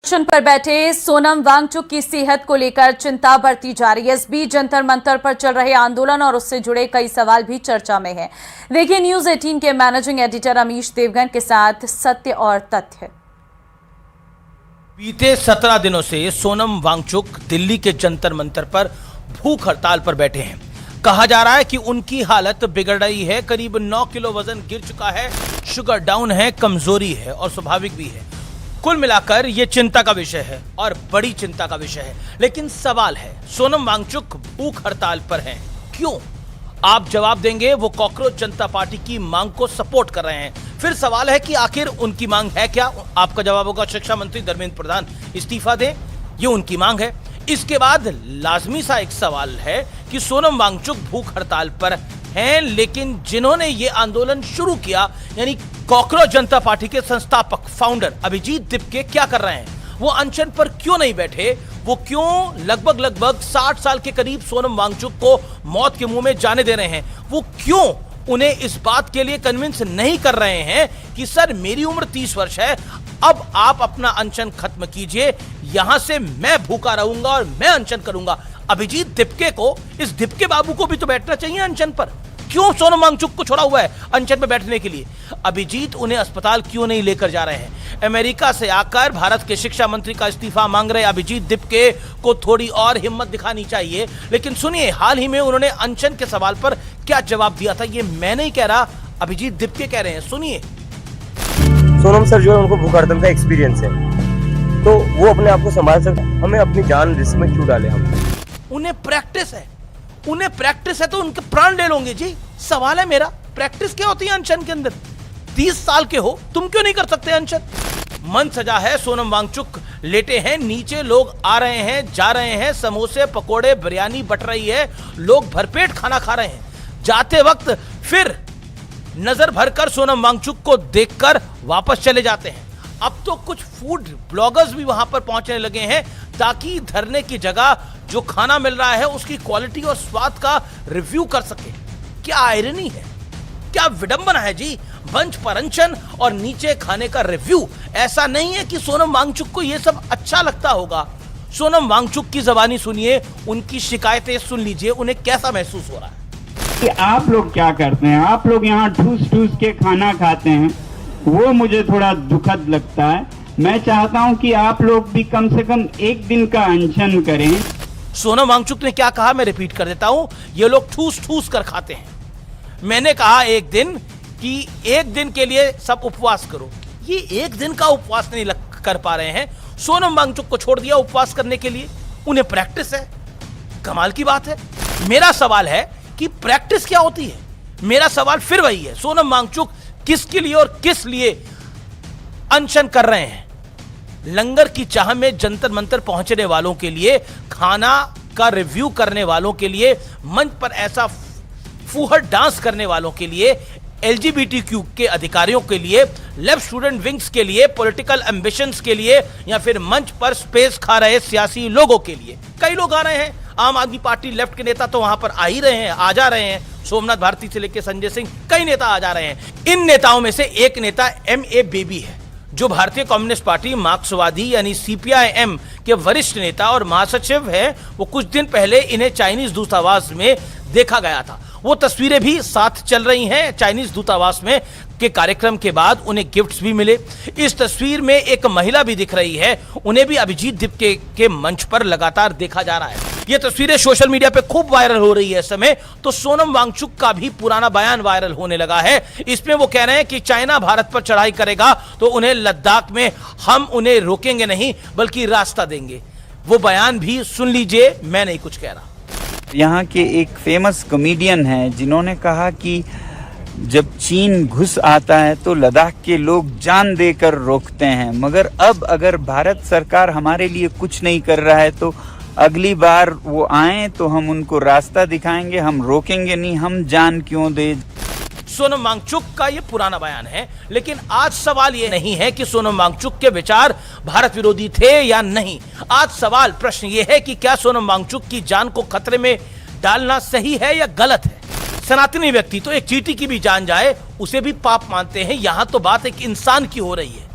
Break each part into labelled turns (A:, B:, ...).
A: अनशन पर बैठे सोनम वांगचुक की सेहत को लेकर चिंता बढ़ती जा रही है। इस बीच जंतर मंतर पर चल रहे आंदोलन और उससे जुड़े कई सवाल भी चर्चा में हैं। देखिए न्यूज 18 के मैनेजिंग एडिटर अमीश देवगन के साथ सत्य और तथ्य।
B: बीते 17 दिनों से सोनम वांगचुक दिल्ली के जंतर मंतर पर भूख हड़ताल पर बैठे हैं। कहा जा रहा है कि उनकी हालत बिगड़ रही है। करीब 9 किलो वजन गिर चुका है, शुगर डाउन है, कमजोरी है और स्वाभाविक भी है। कुल मिलाकर ये चिंता का विषय है और बड़ी चिंता का विषय है। लेकिन सवाल है, सोनम वांगचुक भूख हड़ताल पर हैं, क्यों? आप जवाब देंगे वो कॉकरोच जनता पार्टी की मांग को सपोर्ट कर रहे हैं। फिर सवाल है कि आखिर उनकी मांग है क्या? आपका जवाब होगा शिक्षा मंत्री धर्मेंद्र प्रधान इस्तीफा दें, ये उनकी मांग है। इसके बाद लाजमी सा एक सवाल है कि सोनम वांगचुक भूख हड़ताल पर हैं, लेकिन जिन्होंने ये आंदोलन शुरू किया यानी कॉकरोच जनता पार्टी के संस्थापक फाउंडर अभिजीत दिपके क्या कर रहे हैं? वो अनशन पर क्यों नहीं बैठे? वो क्यों लगभग 60 साल के करीब सोनम वांगचुक को मौत के मुंह में जाने दे रहे हैं? वो क्यों उन्हें इस बात के लिए कन्विंस नहीं कर रहे हैं कि सर मेरी उम्र 30 वर्ष है, अब आप अपना अनशन खत्म कीजिए, यहां से मैं भूखा रहूंगा और मैं अनशन करूंगा। अभिजीत दिपके को, इस दिपके बाबू को भी तो बैठना चाहिए अनशन पर। क्यों सोनम वांगचुक को छोड़ा हुआ है अनशन पर बैठने के लिए? अभिजीत उन्हें अस्पताल क्यों नहीं लेकर जा रहे हैं? अमेरिका से आकर भारत के शिक्षा मंत्री का इस्तीफा मांग रहे अभिजीत दिपके को थोड़ी और हिम्मत दिखानी चाहिए। लेकिन सुनिए, हाल ही में उन्होंने अनशन के सवाल पर क्या जवाब दिया था। ये मैं नहीं कह रहा, अभिजीत दिपके कह रहे हैं, सुनिए।
C: सोनम सर जो है उनको भूख हड़ताल का एक्सपीरियंस है, तो वो अपने आप को संभाल सकते, हमें अपनी जान रिस्क में क्यों डाले हम?
B: उन्हें प्रैक्टिस है, उन्हें प्रैक्टिस है तो उनके प्राण ले लोगे जी। सवाल है मेरा, प्रैक्टिस क्या होती है अनशन के अंदर? 30 साल के हो, तुम क्यों नहीं कर सकते अनशन? मन सजा है, सोनम वांगचुक लेटे हैं, नीचे लोग आ रहे हैं, जा रहे हैं, समोसे पकोड़े बिरयानी बट रही है, लोग भरपेट खाना खा रहे हैं। जाते वक्त फिर नजर भरकर सोनम वांगचुक को देखकर वापस चले जाते हैं। अब तो कुछ फूड ब्लॉगर्स भी वहां पर पहुंचने लगे हैं ताकि धरने की जगह जो खाना मिल रहा है उसकी क्वालिटी और स्वाद का रिव्यू कर सके। क्या आयरनी है, क्या विडंबना है जी। मंच पर अनशन और नीचे खाने का रिव्यू। ऐसा नहीं है कि सोनम वांगचुक को यह सब अच्छा लगता होगा। सोनम वांगचुक की जबानी सुनिए, उनकी शिकायतें सुन लीजिए, उन्हें कैसा महसूस हो रहा है
D: कि आप लोग क्या करते हैं। आप लोग यहाँ ठूस ठूस के खाना खाते हैं, वो मुझे थोड़ा दुखद लगता है। मैं चाहता हूं कि आप लोग भी कम से कम एक दिन का अनशन करें।
B: सोनम वांगचुक ने क्या कहा, मैं रिपीट कर देता हूं। ये लोग ठूस ठूस कर खाते हैं। मैंने कहा एक दिन कि एक दिन के लिए सब उपवास करो। ये एक दिन का उपवास नहीं कर पा रहे हैं। सोनम वांगचुक को छोड़ दिया उपवास करने के लिए, उन्हें प्रैक्टिस है। कमाल की बात है। मेरा सवाल है कि प्रैक्टिस क्या होती है? मेरा सवाल फिर वही है, सोनम वांगचुक किसके लिए और किस लिए अनशन कर रहे हैं? लंगर की चाह में जंतर मंतर पहुंचने वालों के लिए, खाना का रिव्यू करने वालों के लिए, मंच पर ऐसा फूहड़ डांस करने वालों के लिए, LGBTQ के अधिकारियों के लिए, लेफ्ट स्टूडेंट विंग्स के लिए, पॉलिटिकल एम्बिशंस के लिए, या फिर मंच पर स्पेस खा रहे सियासी लोगों के लिए। कई लोग आ रहे हैं। आम आदमी पार्टी लेफ्ट के नेता तो वहां पर आ ही रहे हैं, आ जा रहे हैं। सोमनाथ भारती से लेकर संजय सिंह, कई नेता आ जा रहे हैं। इन नेताओं में से एक नेता MA बेबी है, जो भारतीय कम्युनिस्ट पार्टी मार्क्सवादी यानी CPIM के वरिष्ठ नेता और महासचिव है। वो कुछ दिन पहले इन्हें चाइनीज दूतावास में देखा गया था। वो तस्वीरें भी साथ चल रही हैं। चाइनीज दूतावास में के कार्यक्रम के बाद उन्हें गिफ्ट्स भी मिले। इस तस्वीर में एक महिला भी दिख रही है, उन्हें भी अभिजीत दिपके के मंच पर लगातार देखा जा रहा है। ये तस्वीरें सोशल मीडिया पे खूब वायरल हो रही है इस समय। तो सोनम वांगचुक का भी पुराना बयान वायरल होने लगा है। इसमें वो कह रहे हैं कि चाइना भारत पर चढ़ाई करेगा तो उन्हें लद्दाख में हम उन्हें रोकेंगे नहीं बल्कि रास्ता देंगे। वो बयान भी सुन लीजिए, मैं नहीं कुछ कह रहा।
E: यहाँ के एक फेमस कॉमेडियन हैं जिन्होंने कहा कि जब चीन घुस आता है तो लद्दाख के लोग जान देकर रोकते हैं, मगर अब अगर भारत सरकार हमारे लिए कुछ नहीं कर रहा है तो अगली बार वो आए तो हम उनको रास्ता दिखाएंगे, हम रोकेंगे नहीं, हम जान क्यों दे।
B: सोनम वांगचुक का ये पुराना बयान है। लेकिन आज सवाल ये नहीं है कि सोनम वांगचुक के विचार भारत विरोधी थे या नहीं। आज सवाल, प्रश्न ये है कि क्या सोनम वांगचुक की जान को खतरे में डालना सही है या गलत है? सनातनी व्यक्ति तो एक चींटी की भी जान जाए उसे भी पाप मानते हैं। यहां तो बात एक इंसान की हो रही है।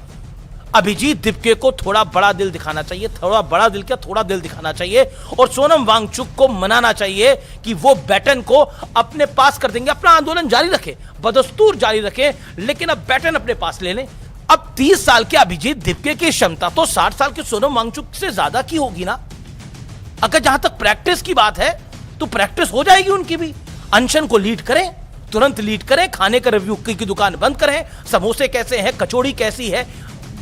B: अभिजीत दिपके को थोड़ा बड़ा दिल दिखाना चाहिए, थोड़ा बड़ा दिल क्या, थोड़ा दिल दिखाना चाहिए और सोनम वांगचुक को मनाना चाहिए कि वो बैटन को अपने पास कर देंगे। अपना आंदोलन जारी रखे, बदस्तूर जारी रखे, लेकिन अब बैटन अपने पास ले लें। अब 30 साल के अभिजीत दिपके की क्षमता तो 60 साल के सोनम वांगचुक से ज्यादा की होगी ना। अगर जहां तक प्रैक्टिस की बात है तो प्रैक्टिस हो जाएगी उनकी भी। अनशन को लीड करें, तुरंत लीड करें, खाने का रिव्यू की दुकान बंद करें, समोसे कैसे हैं, कचौड़ी कैसी है।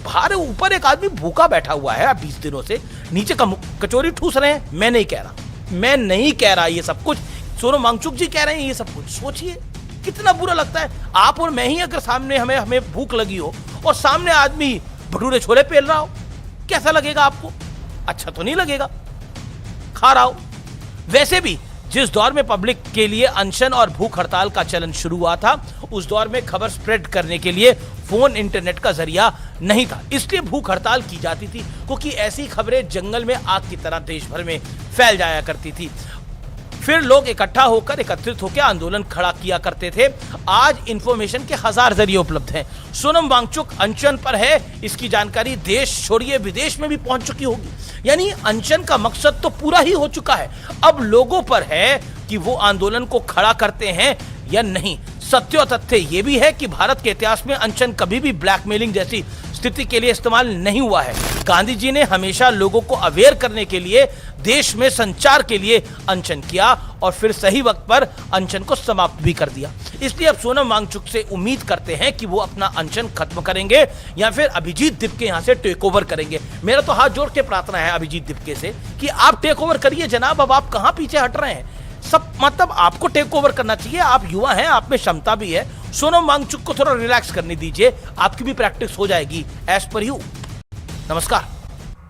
B: बाहर ऊपर एक आदमी भूखा बैठा हुआ है 20 दिनों से, नीचे कचौड़ी ठूस रहे हैं। मैं नहीं कह रहा ये सब कुछ, सोनम वांगचुक जी कह रहे हैं ये सब कुछ। सोचिए कितना बुरा लगता है। आप और मैं ही अगर सामने हमें भूख लगी हो और सामने आदमी भटूरे छोले पेल रहा हो, कैसा लगेगा आपको? अच्छा तो नहीं लगेगा, खा रहा हो। वैसे भी जिस दौर में पब्लिक के लिए अनशन और भूख हड़ताल का चलन शुरू हुआ था, उस दौर में खबर स्प्रेड करने के लिए फोन इंटरनेट का जरिया नहीं था, इसलिए भूख हड़ताल की जाती थी, क्योंकि ऐसी खबरें जंगल में आग की तरह देश भर में फैल जाया करती थी। फिर लोग एकत्रित होकर आंदोलन खड़ा किया करते थे। आज इंफॉर्मेशन के 1000 जरिए उपलब्ध हैं। सोनम वांगचुक अनशन पर है, इसकी जानकारी देश छोड़िए विदेश में भी पहुंच चुकी होगी। यानी अनशन का मकसद तो पूरा ही हो चुका है। अब लोगों पर है कि वो आंदोलन को खड़ा करते हैं या नहीं। सत्य और तथ्य ये भी है कि भारत के इतिहास में अनशन कभी भी ब्लैकमेलिंग जैसी स्थिति के लिए इस्तेमाल नहीं हुआ है। गांधी जी ने हमेशा लोगों को अवेयर करने के लिए, देश में संचार के लिए अनशन किया और फिर सही वक्त पर अनशन को समाप्त भी कर दिया। इसलिए अब सोनम वांगचुक से उम्मीद करते हैं कि वो अपना अनशन खत्म करेंगे या फिर अभिजीत दिपके यहां से टेक ओवर करेंगे। मेरा तो हाथ जोड़ के प्रार्थना है अभिजीत दिपके से कि आप टेक ओवर करिए जनाब। अब आप कहां पीछे हट रहे हैं? सब मतलब आपको टेक ओवर करना चाहिए। आप युवा हैं, आप में क्षमता भी है। सोनम वांगचुक को थोड़ा रिलैक्स करने दीजिए, आपकी भी प्रैक्टिस हो जाएगी एज पर यू। नमस्कार।